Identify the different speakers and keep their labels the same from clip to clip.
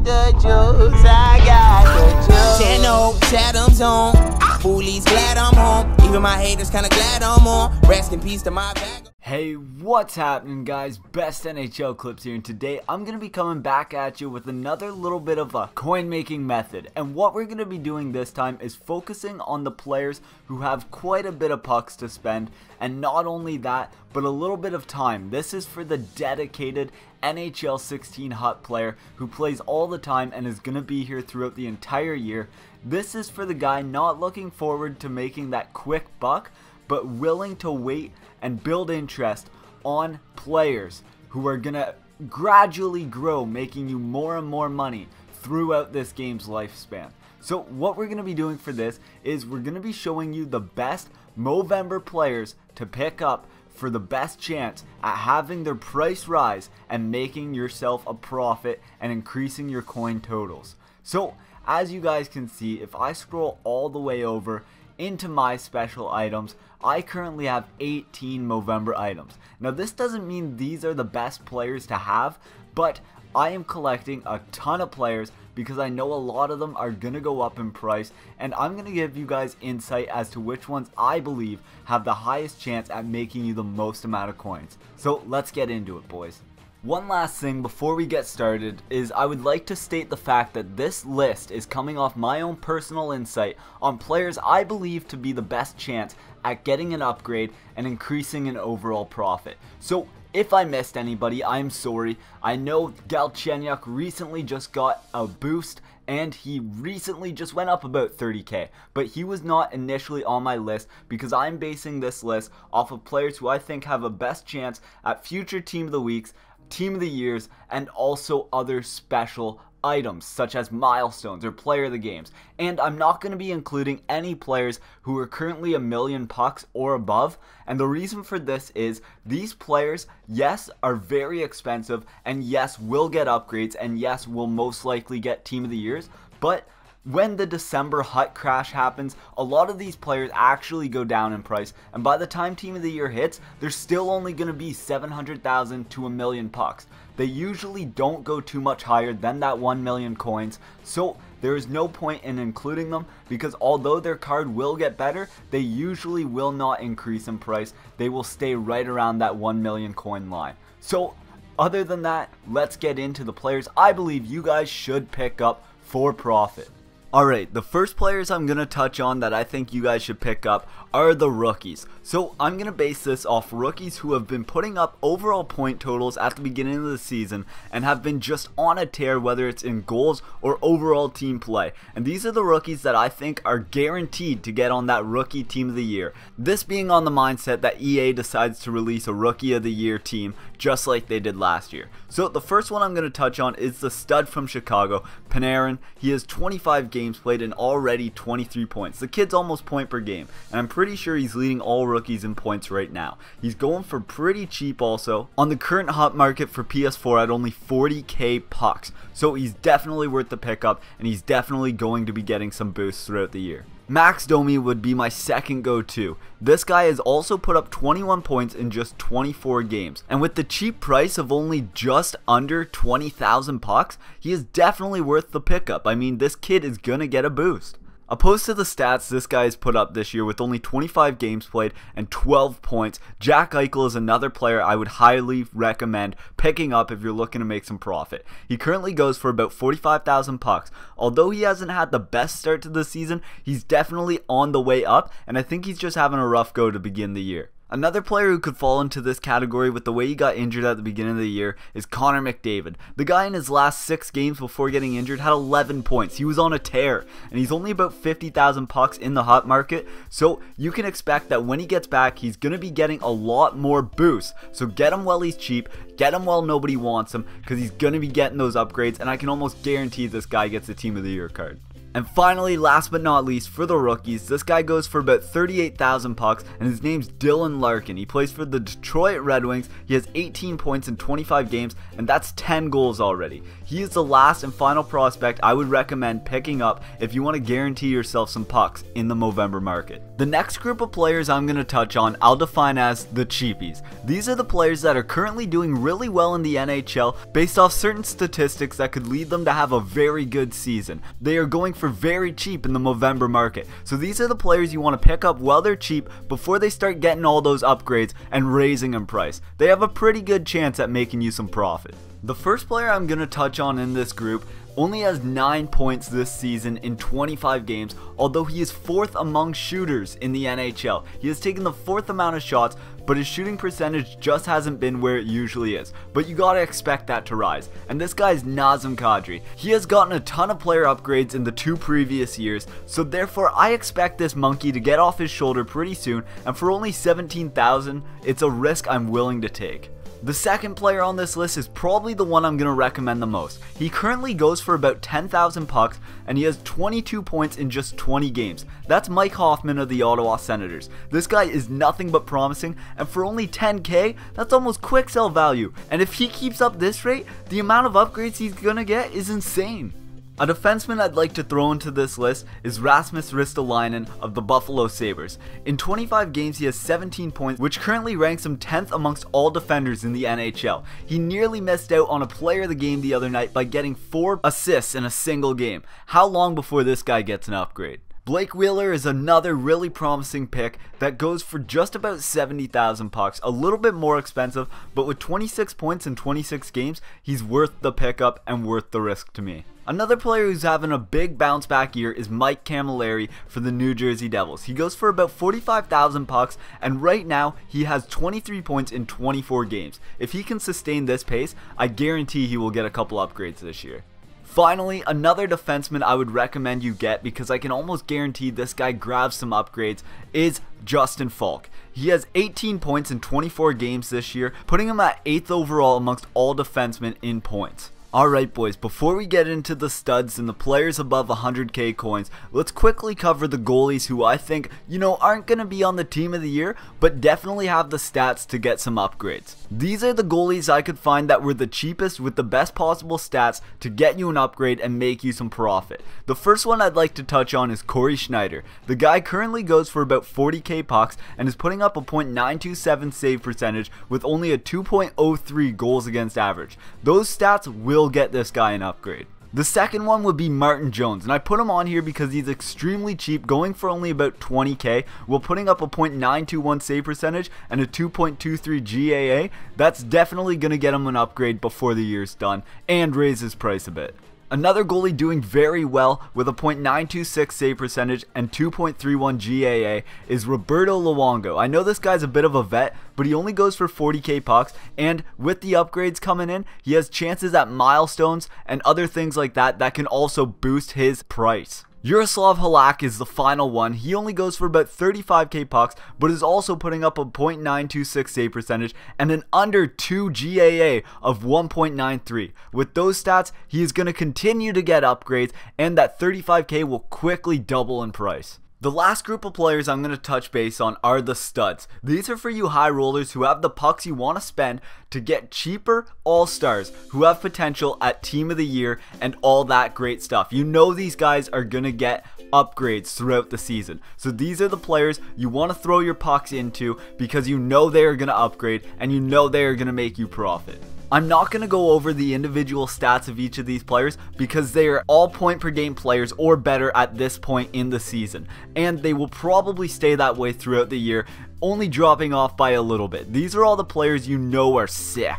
Speaker 1: the juice, I got the juice. 10-0, Chatham's on. Foolies glad I'm home. Even my haters kinda glad I'm on. Rest in peace to my bag.
Speaker 2: Hey, what's happening, guys? Best NHL Clips here, and today I'm going to be coming back at you with another little bit of a coin making method. And what we're going to be doing this time is focusing on the players who have quite a bit of pucks to spend, and not only that, but a little bit of time. This is for the dedicated NHL 16 hut player who plays all the time and is going to be here throughout the entire year. This is for the guy not looking forward to making that quick buck, but willing to wait and build interest on players who are gonna gradually grow, making you more and more money throughout this game's lifespan. So what we're gonna be doing for this is we're gonna be showing you the best Movember players to pick up for the best chance at having their price rise and making yourself a profit and increasing your coin totals. So as you guys can see, if I scroll all the way over into my special items, I currently have 18 Movember items. Now this doesn't mean these are the best players to have, but I am collecting a ton of players because I know a lot of them are gonna go up in price, and I'm gonna give you guys insight as to which ones I believe have the highest chance at making you the most amount of coins. So let's get into it, boys. One last thing before we get started is I would like to state the fact that this list is coming off my own personal insight on players I believe to be the best chance at getting an upgrade and increasing an overall profit. So if I missed anybody, I'm sorry. I know Galchenyuk recently just got a boost and he recently just went up about 30k, but he was not initially on my list because I'm basing this list off of players who I think have a best chance at future Team of the Weeks, Team of the Years, and also other special items such as milestones or player of the games. And I'm not going to be including any players who are currently a million pucks or above, and the reason for this is these players, yes, are very expensive, and yes, will get upgrades, and yes, will most likely get Team of the Years, but when the December hut crash happens, a lot of these players actually go down in price, and by the time Team of the Year hits, they're still only going to be 700,000 to a million pucks. They usually don't go too much higher than that 1 million coins, so there is no point in including them because although their card will get better, they usually will not increase in price. They will stay right around that 1 million coin line. So other than that, let's get into the players I believe you guys should pick up for profit. Alright, the first players I'm going to touch on that I think you guys should pick up are the rookies. So I'm going to base this off rookies who have been putting up overall point totals at the beginning of the season and have been just on a tear, whether it's in goals or overall team play. And these are the rookies that I think are guaranteed to get on that rookie team of the year. This being on the mindset that EA decides to release a rookie of the year team just like they did last year. So the first one I'm going to touch on is the stud from Chicago, Panarin. He has 25 games played and already 23 points. The kid's almost point per game, and I'm pretty sure he's leading all rookies in points right now. He's going for pretty cheap also on the current hot market for PS4 at only 40k pucks. So he's definitely worth the pickup, and he's definitely going to be getting some boosts throughout the year. Max Domi would be my second go-to. This guy has also put up 21 points in just 24 games. And with the cheap price of only just under 20,000 pucks, he is definitely worth the pickup. I mean, this kid is gonna get a boost. Opposed to the stats this guy has put up this year with only 25 games played and 12 points, Jack Eichel is another player I would highly recommend picking up if you're looking to make some profit. He currently goes for about 45,000 pucks. Although he hasn't had the best start to the season, he's definitely on the way up, and I think he's just having a rough go to begin the year. Another player who could fall into this category with the way he got injured at the beginning of the year is Connor McDavid. The guy in his last 6 games before getting injured had 11 points. He was on a tear, and he's only about 50,000 pucks in the hot market, so you can expect that when he gets back, he's going to be getting a lot more boosts. So get him while he's cheap, get him while nobody wants him, because he's going to be getting those upgrades, and I can almost guarantee this guy gets the Team of the Year card. And finally, last but not least, for the rookies, this guy goes for about 38,000 pucks, and his name's Dylan Larkin. He plays for the Detroit Red Wings. He has 18 points in 25 games, and that's 10 goals already. He is the last and final prospect I would recommend picking up if you want to guarantee yourself some pucks in the Movember market. The next group of players I'm going to touch on, I'll define as the cheapies. These are the players that are currently doing really well in the NHL based off certain statistics that could lead them to have a very good season. They are going for very cheap in the Movember market. So these are the players you want to pick up while they're cheap before they start getting all those upgrades and raising in price. They have a pretty good chance at making you some profit. The first player I'm going to touch on in this group only has 9 points this season in 25 games, although he is 4th among shooters in the NHL. He has taken the 4th amount of shots, but his shooting percentage just hasn't been where it usually is. But you gotta expect that to rise. And this guy is Nazem Kadri. He has gotten a ton of player upgrades in the 2 previous years, so therefore I expect this monkey to get off his shoulder pretty soon, and for only 17,000, it's a risk I'm willing to take. The second player on this list is probably the one I'm going to recommend the most. He currently goes for about 10,000 pucks, and he has 22 points in just 20 games. That's Mike Hoffman of the Ottawa Senators. This guy is nothing but promising, and for only 10k, that's almost quick sell value. And if he keeps up this rate, the amount of upgrades he's going to get is insane. A defenseman I'd like to throw into this list is Rasmus Ristolainen of the Buffalo Sabres. In 25 games he has 17 points, which currently ranks him 10th amongst all defenders in the NHL. He nearly missed out on a player of the game the other night by getting 4 assists in a single game. How long before this guy gets an upgrade? Blake Wheeler is another really promising pick that goes for just about 70,000 pucks, a little bit more expensive, but with 26 points in 26 games, he's worth the pickup and worth the risk to me. Another player who's having a big bounce back year is Mike Camilleri for the New Jersey Devils. He goes for about 45,000 pucks, and right now he has 23 points in 24 games. If he can sustain this pace, I guarantee he will get a couple upgrades this year. Finally, another defenseman I would recommend you get, because I can almost guarantee this guy grabs some upgrades, is Justin Falk. He has 18 points in 24 games this year, putting him at 8th overall amongst all defensemen in points. Alright boys, before we get into the studs and the players above 100k coins, let's quickly cover the goalies who I think, aren't going to be on the team of the year, but definitely have the stats to get some upgrades. These are the goalies I could find that were the cheapest with the best possible stats to get you an upgrade and make you some profit. The first one I'd like to touch on is Corey Schneider. The guy currently goes for about 40k pucks and is putting up a .927 save percentage with only a 2.03 goals against average. Those stats will get this guy an upgrade. The second one would be Martin Jones, and I put him on here because he's extremely cheap, going for only about 20k while putting up a .921 save percentage and a 2.23 GAA. That's definitely going to get him an upgrade before the year's done and raise his price a bit. Another goalie doing very well with a .926 save percentage and 2.31 GAA is Roberto Luongo. I know this guy's a bit of a vet, but he only goes for 40k pucks, and with the upgrades coming in, he has chances at milestones and other things like that that can also boost his price. Yaroslav Halak is the final one. He only goes for about 35k pucks, but is also putting up a .926 save percentage and an under 2 GAA of 1.93. With those stats, he is going to continue to get upgrades, and that 35k will quickly double in price. The last group of players I'm going to touch base on are the studs. These are for you high rollers who have the pucks you want to spend to get cheaper all-stars who have potential at team of the year and all that great stuff. You know these guys are going to get upgrades throughout the season. So these are the players you want to throw your pucks into because you know they are going to upgrade and you know they are going to make you profit. I'm not going to go over the individual stats of each of these players because they are all point per game players or better at this point in the season, and they will probably stay that way throughout the year, only dropping off by a little bit. These are all the players you know are sick.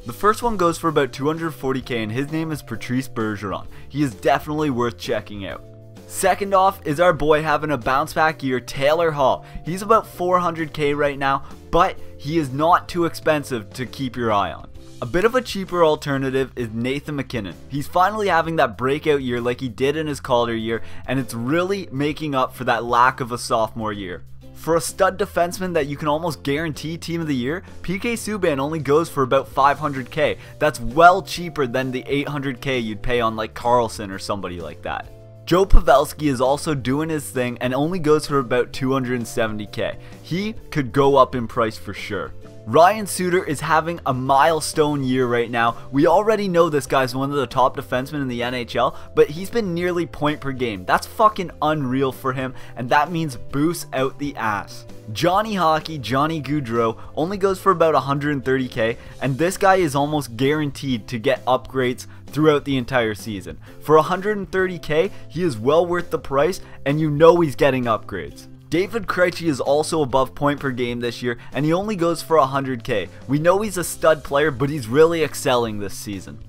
Speaker 2: The first one goes for about 240k, and his name is Patrice Bergeron. He is definitely worth checking out. Second off is our boy having a bounce back year, Taylor Hall. He's about 400k right now, but he is not too expensive to keep your eye on. A bit of a cheaper alternative is Nathan MacKinnon. He's finally having that breakout year like he did in his Calder year, and it's really making up for that lack of a sophomore year. For a stud defenseman that you can almost guarantee team of the year, PK Subban only goes for about 500k. That's well cheaper than the 800k you'd pay on like Carlson or somebody like that. Joe Pavelski is also doing his thing and only goes for about 270k. He could go up in price for sure. Ryan Suter is having a milestone year right now. We already know this guy's one of the top defensemen in the NHL, but he's been nearly point per game. That's fucking unreal for him, and that means boost out the ass. Johnny Hockey, Johnny Gaudreau, only goes for about 130k, and this guy is almost guaranteed to get upgrades throughout the entire season. For 130k, he is well worth the price, and you know he's getting upgrades. David Krejci is also above point per game this year, and he only goes for 100k. We know he's a stud player, but he's really excelling this season.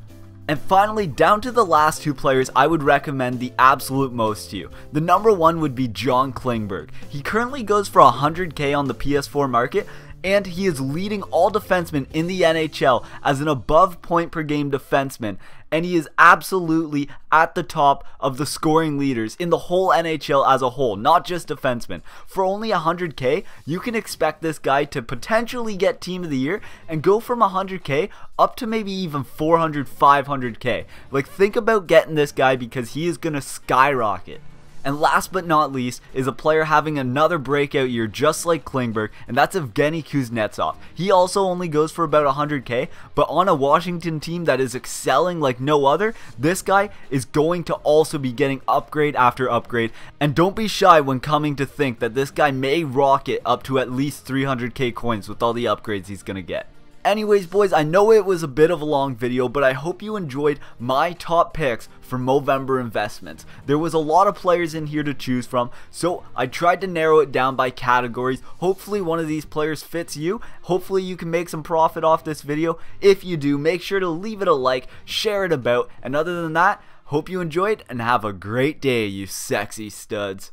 Speaker 2: And finally, down to the last two players I would recommend the absolute most to you. The number one would be John Klingberg. He currently goes for 100k on the PS4 market, and he is leading all defensemen in the NHL as an above point per game defenseman, and he is absolutely at the top of the scoring leaders in the whole NHL as a whole, not just defensemen. For only 100k, you can expect this guy to potentially get Team of the Year and go from 100k up to maybe even 400, 500k. Like, think about getting this guy because he is going to skyrocket. And last but not least is a player having another breakout year just like Klingberg, and that's Evgeny Kuznetsov. He also only goes for about 100k, but on a Washington team that is excelling like no other, this guy is going to also be getting upgrade after upgrade. And don't be shy when coming to think that this guy may rocket up to at least 300k coins with all the upgrades he's going to get. Anyways, boys, I know it was a bit of a long video, but I hope you enjoyed my top picks for Movember investments. There was a lot of players in here to choose from, so I tried to narrow it down by categories. Hopefully one of these players fits you. Hopefully you can make some profit off this video. If you do, make sure to leave it a like, share it about, and other than that, hope you enjoyed and have a great day, you sexy studs.